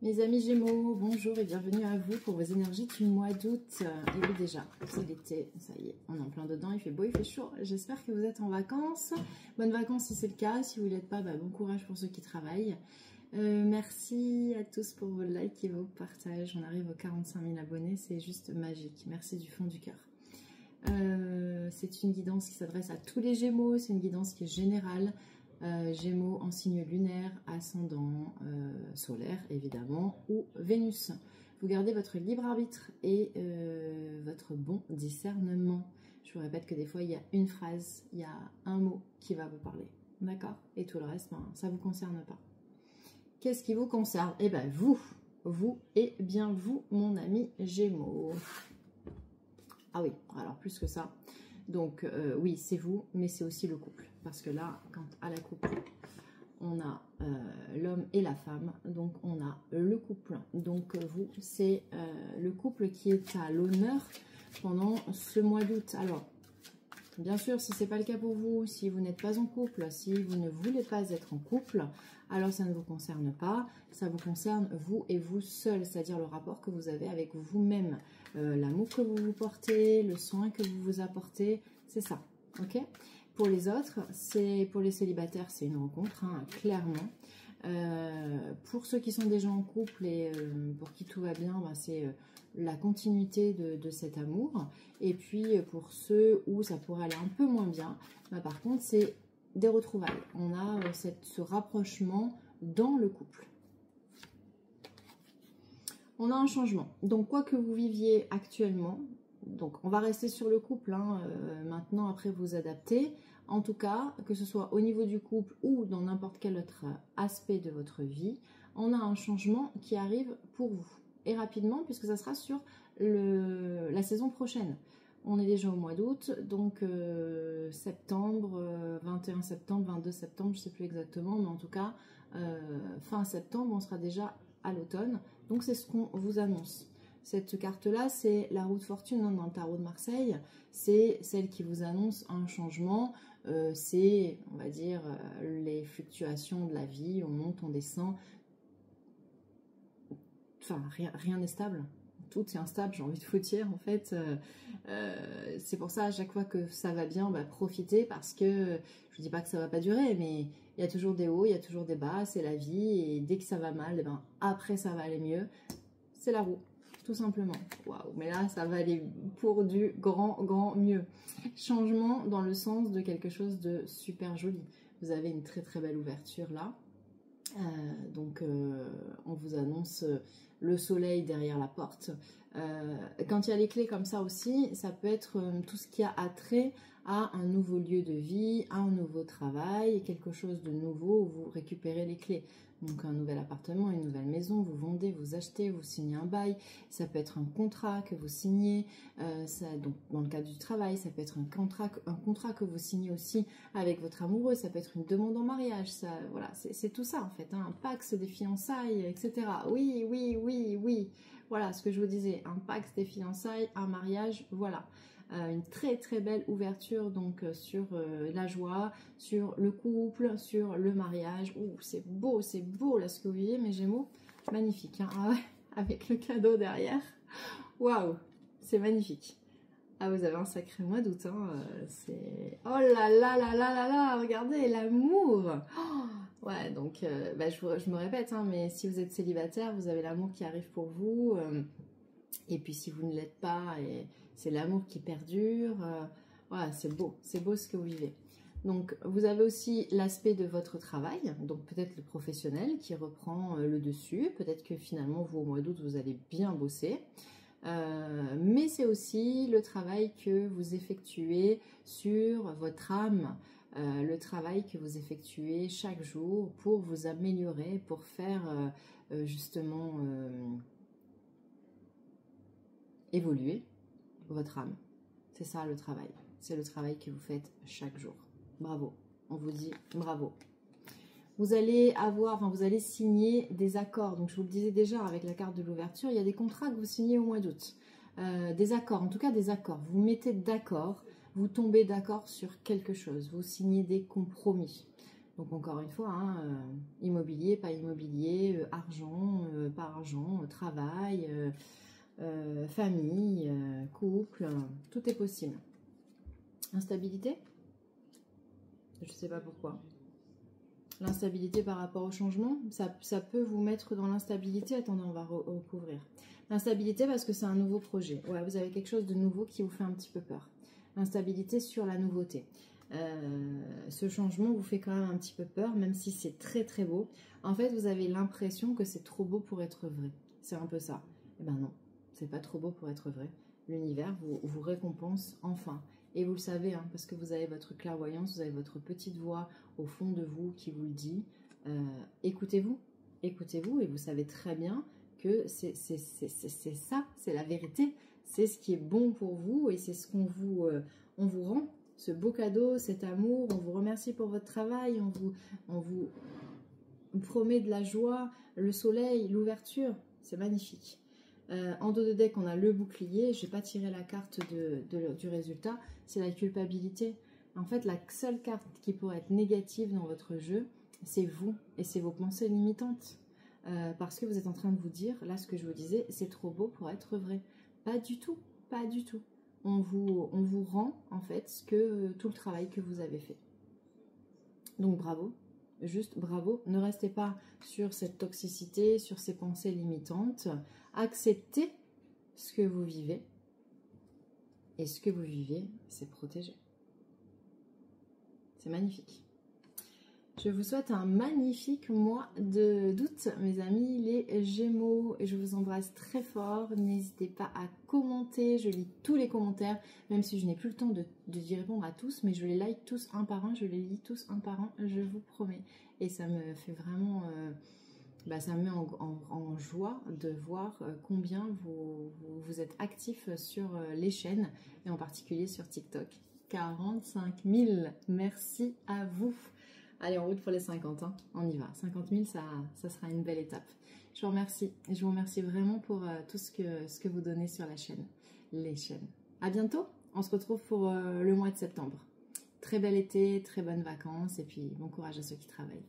Mes amis Gémeaux, bonjour et bienvenue à vous pour vos énergies du mois d'août. Et oui déjà, c'est l'été, ça y est, on est en plein dedans, il fait beau, il fait chaud. J'espère que vous êtes en vacances. Bonnes vacances si c'est le cas, si vous ne l'êtes pas, bon courage pour ceux qui travaillent. Merci à tous pour vos likes et vos partages. On arrive aux 45 000 abonnés, c'est juste magique. Merci du fond du cœur. C'est une guidance qui s'adresse à tous les Gémeaux, c'est une guidance qui est générale. Gémeaux en signe lunaire, ascendant, solaire évidemment, ou Vénus. Vous gardez votre libre arbitre et votre bon discernement. Je vous répète que des fois il y a une phrase, il y a un mot qui va vous parler, d'accord? Et tout le reste, ça ne vous concerne pas. Qu'est-ce qui vous concerne? Eh bien vous et bien vous, mon ami Gémeaux. Ah oui, alors plus que ça. Donc oui, c'est vous, mais c'est aussi le couple. Parce que là, quand à la couple, on a l'homme et la femme, donc on a le couple. Donc vous, c'est le couple qui est à l'honneur pendant ce mois d'août. Alors, bien sûr, si ce n'est pas le cas pour vous, si vous n'êtes pas en couple, si vous ne voulez pas être en couple, alors ça ne vous concerne pas. Ça vous concerne vous et vous seul, c'est-à-dire le rapport que vous avez avec vous-même. L'amour que vous vous portez, le soin que vous vous apportez, c'est ça, ok? Pour les autres, pour les célibataires, c'est une rencontre, hein, clairement. Pour ceux qui sont déjà en couple et pour qui tout va bien, c'est la continuité de cet amour. Et puis pour ceux où ça pourrait aller un peu moins bien, par contre, c'est des retrouvailles. On a ce rapprochement dans le couple. On a un changement. Donc, quoi que vous viviez actuellement, donc on va rester sur le couple, hein, maintenant, après vous adapter. En tout cas, que ce soit au niveau du couple ou dans n'importe quel autre aspect de votre vie, on a un changement qui arrive pour vous. Et rapidement, puisque ça sera sur la saison prochaine. On est déjà au mois d'août, donc septembre, 21 septembre, 22 septembre, je ne sais plus exactement, mais en tout cas, fin septembre, on sera déjà à l'automne. Donc c'est ce qu'on vous annonce. Cette carte-là, c'est la roue de fortune, hein, dans le tarot de Marseille. C'est celle qui vous annonce un changement. C'est, on va dire, les fluctuations de la vie. On monte, on descend. Enfin, rien n'est stable. Tout est instable, j'ai envie de vous dire, en fait. C'est pour ça, à chaque fois que ça va bien, profitez, parce que, je ne dis pas que ça ne va pas durer, mais il y a toujours des hauts, il y a toujours des bas, c'est la vie, et dès que ça va mal, après ça va aller mieux. C'est la roue, tout simplement. Waouh, mais là, ça va aller pour du grand mieux. Changement dans le sens de quelque chose de super joli. Vous avez une très belle ouverture là. Donc, on vous annonce le soleil derrière la porte. Quand il y a les clés comme ça aussi, ça peut être tout ce qui a attrait à un nouveau lieu de vie, à un nouveau travail, quelque chose de nouveau où vous récupérez les clés. Donc un nouvel appartement, une nouvelle maison, vous vendez, vous achetez, vous signez un bail. Ça peut être un contrat que vous signez, donc dans le cadre du travail, ça peut être un contrat que vous signez aussi avec votre amoureux, ça peut être une demande en mariage, ça, voilà, c'est tout ça en fait, hein, un pax des fiançailles, etc. Oui, voilà ce que je vous disais, un pax des fiançailles, un mariage, voilà. Une très belle ouverture donc sur la joie, sur le couple, sur le mariage. Ouh, c'est beau là ce que vous vivez, mes Gémeaux. Magnifique, hein, ah ouais, avec le cadeau derrière. Waouh, c'est magnifique. Ah, vous avez un sacré mois d'août, hein, c'est... Oh là, regardez, l'amour. Oh, ouais, donc, je me répète, hein, mais si vous êtes célibataire, vous avez l'amour qui arrive pour vous. Et puis si vous ne l'êtes pas, c'est l'amour qui perdure. Voilà, c'est beau ce que vous vivez. Donc vous avez aussi l'aspect de votre travail, donc peut-être le professionnel qui reprend le dessus. Peut-être que finalement vous au mois d'août vous allez bien bosser. Mais c'est aussi le travail que vous effectuez sur votre âme, le travail que vous effectuez chaque jour pour vous améliorer, pour faire justement évoluer votre âme. C'est ça le travail. C'est le travail que vous faites chaque jour. Bravo. On vous dit bravo. Vous allez signer des accords. Donc je vous le disais déjà avec la carte de l'ouverture, il y a des contrats que vous signez au mois d'août. Des accords, en tout cas des accords. Vous mettez d'accord, vous tombez d'accord sur quelque chose. Vous signez des compromis. Donc encore une fois, hein, immobilier, pas immobilier, argent, pas argent, travail, famille, couple, tout est possible. Instabilité? Je ne sais pas pourquoi. L'instabilité par rapport au changement, ça peut vous mettre dans l'instabilité. Attendez, on va recouvrir. L'instabilité parce que c'est un nouveau projet. Ouais, vous avez quelque chose de nouveau qui vous fait un petit peu peur. L'instabilité sur la nouveauté. Ce changement vous fait quand même un petit peu peur, même si c'est très très beau. En fait, vous avez l'impression que c'est trop beau pour être vrai. C'est un peu ça. Eh ben non, c'est pas trop beau pour être vrai. L'univers vous récompense enfin. Et vous le savez, hein, parce que vous avez votre clairvoyance, vous avez votre petite voix au fond de vous qui vous le dit. Écoutez-vous, écoutez-vous, et vous savez très bien que c'est ça, c'est la vérité. C'est ce qui est bon pour vous et c'est ce qu'on on vous rend. Ce beau cadeau, cet amour, on vous remercie pour votre travail, on vous promet de la joie, le soleil, l'ouverture. C'est magnifique. En dos de deck, on a le bouclier. Je n'ai pas tiré la carte du résultat. C'est la culpabilité. En fait, la seule carte qui pourrait être négative dans votre jeu, c'est vous et c'est vos pensées limitantes. Parce que vous êtes en train de vous dire, là, ce que je vous disais, c'est trop beau pour être vrai. Pas du tout, pas du tout. On vous rend, en fait, tout le travail que vous avez fait. Donc, bravo. Juste bravo, ne restez pas sur cette toxicité, sur ces pensées limitantes. Acceptez ce que vous vivez. Et ce que vous vivez, c'est protégé. C'est magnifique. Je vous souhaite un magnifique mois d'août, mes amis, les Gémeaux. Et je vous embrasse très fort. N'hésitez pas à commenter. Je lis tous les commentaires, même si je n'ai plus le temps d'y répondre à tous. Mais je les like tous un par un. Je les lis tous un par un, je vous promets. Et ça me fait vraiment... ça me met en joie de voir combien vous êtes actifs sur les chaînes. Et en particulier sur TikTok. 45 000. Merci à vous. Allez, en route pour les 50, hein. On y va. 50 000, ça sera une belle étape. Je vous remercie. Je vous remercie vraiment pour tout ce que vous donnez sur la chaîne. Les chaînes. À bientôt. On se retrouve pour le mois de septembre. Très bel été, très bonnes vacances et puis bon courage à ceux qui travaillent.